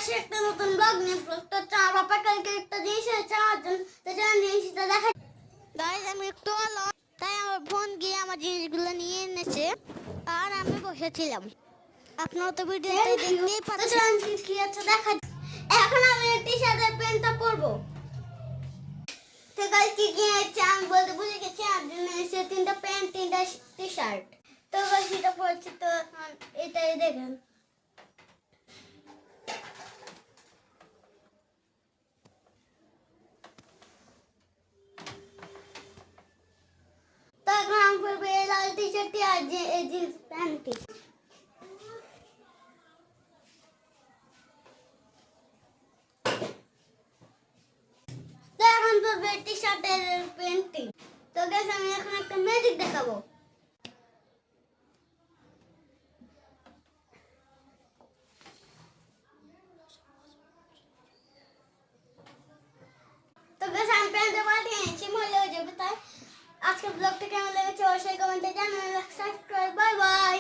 আসি একটা নতুন ব্লগ নিয়ে। ব্লগটা আমার বাবা কালকে একটা জিনিস হয়েছে আমার জন্য, তো চলুন জিনিসটা দেখা। গাইস আমি একটু আলো, তাই আমার বোন গিয়ে আমার জিনিসগুলো নিয়ে এনেছে আর আমি বসেছিলাম। আপনারা তো ভিডিওতে দেখতেই পাচ্ছেন। কি আছে দেখা। এখন আমি টি-শার্টের প্যান্টটা পরবো। তো গাইস কি কি আছে আমি বলতে ভুলে গেছি। আমার জন্য এসে 3টা প্যান্ট 3টা টি-শার্ট। তো গাইস এটা পরছি, তো এটাই দেখেন। তো এখন আমি পরবো এই লাল টি-শার্টটি আর এই জিন্স প্যান্টটি। তো এখন পরবো টি-শার্টের প্যান্টটি। তো গাইস আমি এখন একটা ম্যাজিক দেখাবো। তো গাইস আমি প্যান্টটা পাঠিয়ে এনেছি, মহলে হয়ে যাবে। তাই আজকের ব্লগটা কেমন লেগেছে অবশ্যই কমেন্টে জানাবেন। Subscribe, bye bye.